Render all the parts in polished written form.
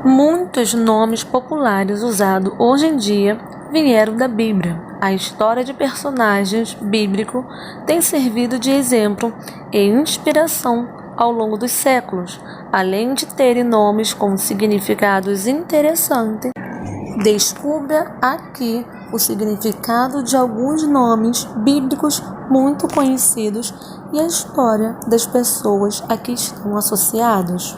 Muitos nomes populares usados hoje em dia vieram da Bíblia. A história de personagens bíblicos tem servido de exemplo e inspiração ao longo dos séculos, além de terem nomes com significados interessantes. Descubra aqui o significado de alguns nomes bíblicos muito conhecidos e a história das pessoas a que estão associados.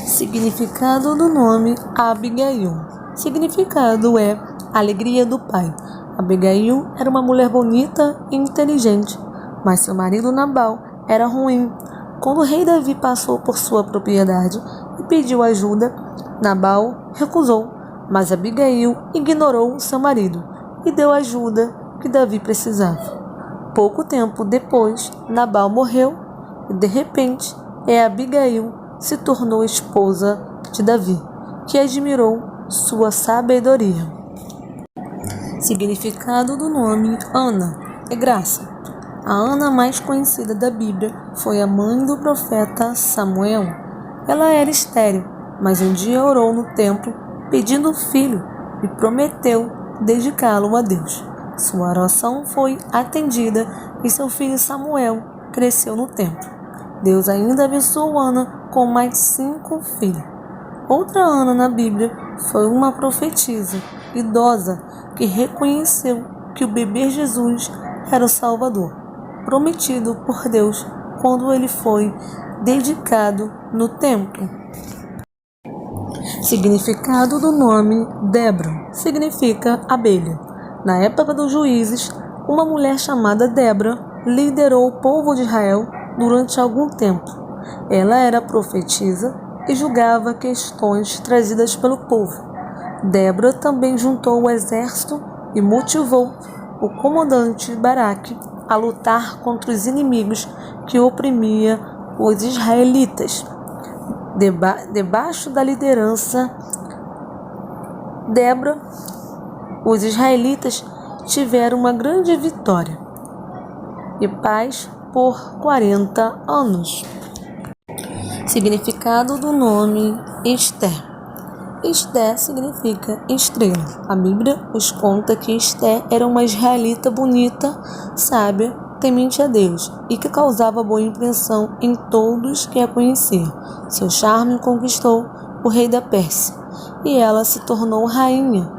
Significado do nome Abigail. Significado é alegria do pai. Abigail era uma mulher bonita e inteligente, mas seu marido Nabal era ruim. Quando o rei Davi passou por sua propriedade e pediu ajuda, Nabal recusou, mas Abigail ignorou seu marido e deu a ajuda que Davi precisava. Pouco tempo depois, Nabal morreu e, de repente, Abigail se tornou esposa de Davi, que admirou sua sabedoria. Significado do nome Ana é graça. A Ana mais conhecida da Bíblia foi a mãe do profeta Samuel. Ela era estéril, mas um dia orou no templo pedindo um filho e prometeu dedicá-lo a Deus. Sua oração foi atendida e seu filho Samuel cresceu no templo. Deus ainda abençoou Ana com mais 5 filhos. Outra Ana na Bíblia foi uma profetisa idosa que reconheceu que o bebê Jesus era o Salvador, prometido por Deus quando ele foi dedicado no templo. Significado do nome Débora significa abelha. Na época dos juízes, uma mulher chamada Débora liderou o povo de Israel durante algum tempo. Ela era profetisa e julgava questões trazidas pelo povo. Débora também juntou o exército e motivou o comandante Baraque a lutar contra os inimigos que oprimiam os israelitas. Debaixo da liderança Débora, os israelitas tiveram uma grande vitória e paz por 40 anos. Significado do nome Esther. Esther significa estrela. A Bíblia nos conta que Esther era uma israelita bonita, sábia, temente a Deus e que causava boa impressão em todos que a conheciam. Seu charme conquistou o rei da Pérsia e ela se tornou rainha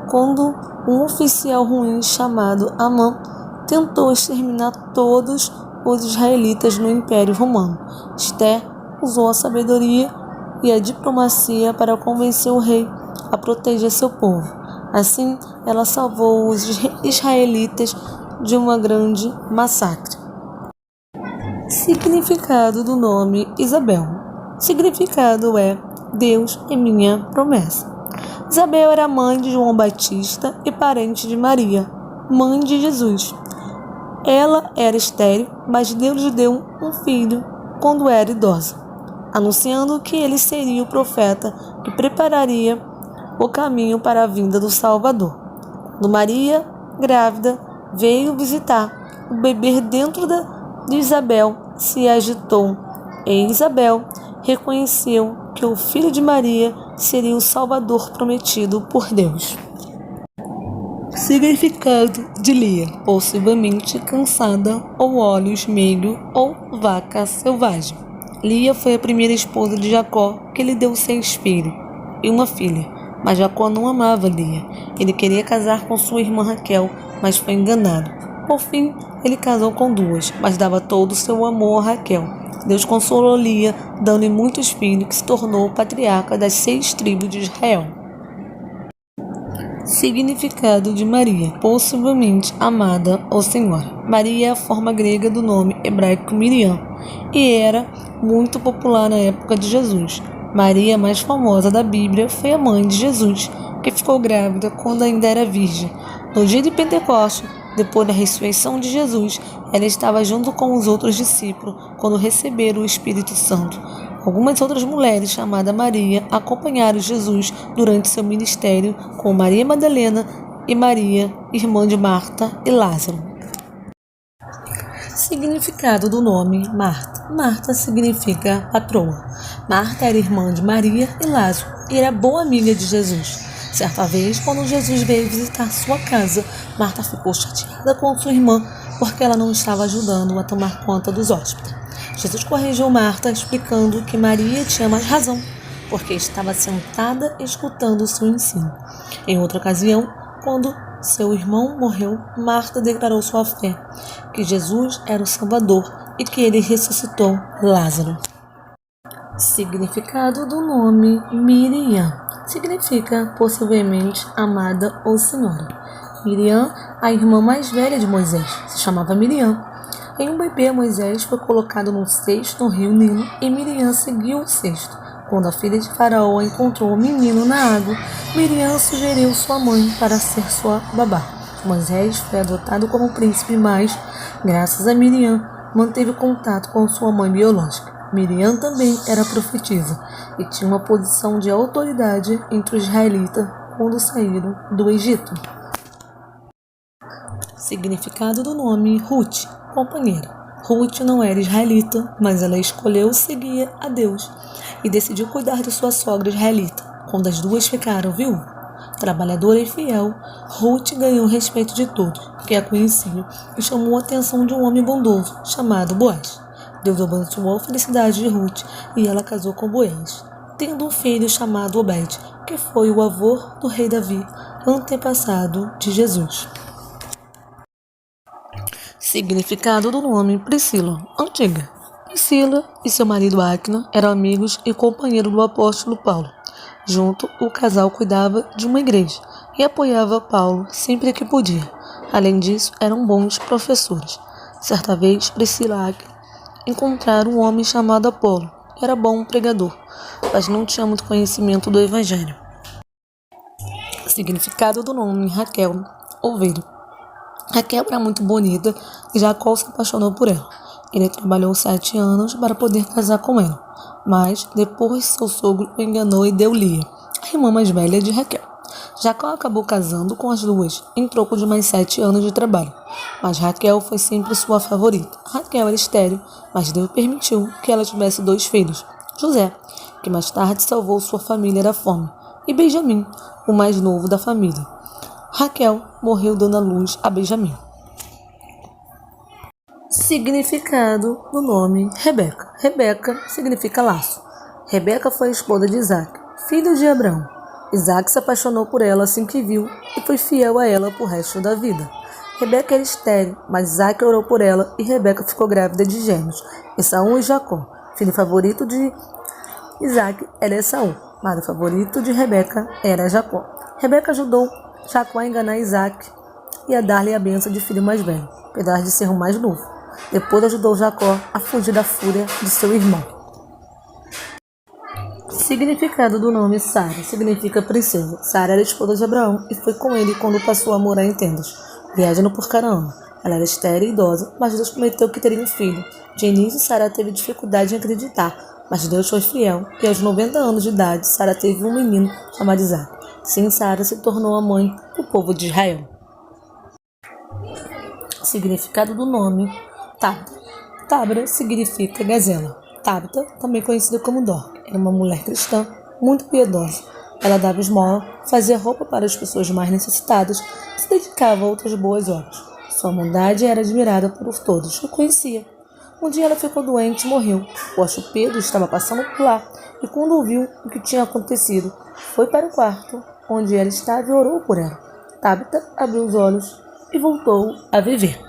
quando um oficial ruim chamado Amã tentou exterminar todos os israelitas no Império Romano. Esther usou a sabedoria e a diplomacia para convencer o rei a proteger seu povo. Assim, ela salvou os israelitas de uma grande massacre. Significado do nome Isabel. Significado é Deus é minha promessa. Isabel era mãe de João Batista e parente de Maria, mãe de Jesus. Ela era estéril, mas Deus lhe deu um filho quando era idosa, anunciando que ele seria o profeta que prepararia o caminho para a vinda do Salvador. Quando Maria, grávida, veio visitar, o bebê dentro de Isabel se agitou, e Isabel reconheceu que o filho de Maria seria o Salvador prometido por Deus. Significado de Lia, possivelmente cansada, ou olhos meio, ou vaca selvagem. Lia foi a primeira esposa de Jacó, que lhe deu 6 filhos e uma filha. Mas Jacó não amava Lia. Ele queria casar com sua irmã Raquel, mas foi enganado. Por fim, ele casou com 2, mas dava todo o seu amor a Raquel. Deus consolou Lia, dando-lhe muitos filhos, que se tornou patriarca das 6 tribos de Israel. Significado de Maria, possivelmente amada ou senhora. Maria é a forma grega do nome hebraico Miriam e era muito popular na época de Jesus. Maria, a mais famosa da Bíblia, foi a mãe de Jesus, que ficou grávida quando ainda era virgem. No dia de Pentecostes, depois da ressurreição de Jesus, ela estava junto com os outros discípulos quando receberam o Espírito Santo. Algumas outras mulheres, chamada Maria, acompanharam Jesus durante seu ministério, como Maria Madalena e Maria, irmã de Marta e Lázaro. Significado do nome Marta. Marta significa patroa. Marta era irmã de Maria e Lázaro e era boa amiga de Jesus. Certa vez, quando Jesus veio visitar sua casa, Marta ficou chateada com sua irmã porque ela não estava ajudando a tomar conta dos hóspedes. Jesus corrigiu Marta, explicando que Maria tinha mais razão, porque estava sentada escutando o seu ensino. Em outra ocasião, quando seu irmão morreu, Marta declarou sua fé, que Jesus era o Salvador e que ele ressuscitou Lázaro. Significado do nome Miriam. Significa possivelmente amada ou senhora. Miriam, a irmã mais velha de Moisés, se chamava Miriam. Em um bebê, Moisés foi colocado num cesto no rio Nilo e Miriam seguiu o cesto. Quando a filha de Faraó encontrou o menino na água, Miriam sugeriu sua mãe para ser sua babá. Moisés foi adotado como príncipe, mas, graças a Miriam, manteve contato com sua mãe biológica. Miriam também era profetisa e tinha uma posição de autoridade entre os israelitas quando saíram do Egito. Significado do nome Ruth, companheira. Ruth não era israelita, mas ela escolheu seguir a Deus e decidiu cuidar de sua sogra israelita. Quando as duas ficaram viúvas, trabalhadora e fiel, Ruth ganhou o respeito de todos que a conheciam e chamou a atenção de um homem bondoso chamado Boaz. Deus abençoou a felicidade de Ruth e ela casou com Boaz, tendo um filho chamado Obed, que foi o avô do rei Davi, antepassado de Jesus. Significado do nome Priscila, antiga. Priscila e seu marido Áquila eram amigos e companheiros do apóstolo Paulo. Junto, o casal cuidava de uma igreja e apoiava Paulo sempre que podia. Além disso, eram bons professores. Certa vez, Priscila e Áquila encontraram um homem chamado Apolo. Era bom pregador, mas não tinha muito conhecimento do evangelho. Significado do nome Raquel, ovelha. Raquel era muito bonita e Jacó se apaixonou por ela. Ele trabalhou 7 anos para poder casar com ela, mas depois seu sogro o enganou e deu Lia, a irmã mais velha de Raquel. Jacó acabou casando com as duas, em troco de mais 7 anos de trabalho, mas Raquel foi sempre sua favorita. Raquel era estéril, mas Deus permitiu que ela tivesse 2 filhos, José, que mais tarde salvou sua família da fome, e Benjamim, o mais novo da família. Raquel morreu dando à luz a Benjamim. Significado do nome Rebeca. Rebeca significa laço. Rebeca foi a esposa de Isaac, filho de Abraão. Isaac se apaixonou por ela assim que viu e foi fiel a ela por resto da vida. Rebeca era estéril, mas Isaac orou por ela e Rebeca ficou grávida de gêmeos, Esaú e Jacó. Filho favorito de Isaac era Esaú, mas o favorito de Rebeca era Jacó. Rebeca ajudou Jacó a enganar Isaac e a dar-lhe a bênção de filho mais velho, apesar de ser o mais novo. Depois ajudou Jacó a fugir da fúria de seu irmão. Significado do nome Sara significa princesa. Sara era esposa de Abraão e foi com ele quando passou a morar em tendas, viajando por Canaã. Ela era estéril e idosa, mas Deus prometeu que teria um filho. De início, Sara teve dificuldade em acreditar, mas Deus foi fiel e aos 90 anos de idade, Sara teve um menino chamado Isaac. Sim, Sara se tornou a mãe do povo de Israel. Significado do nome Tabita. Tabra significa gazela. Tabita, também conhecida como Dorca, era uma mulher cristã muito piedosa. Ela dava esmola, fazia roupa para as pessoas mais necessitadas e se dedicava a outras boas obras. Sua bondade era admirada por todos que conhecia. Um dia ela ficou doente e morreu. O acho Pedro estava passando por lá e quando ouviu o que tinha acontecido, foi para o quarto onde ela estava e orou por ela. Tabita abriu os olhos e voltou a viver.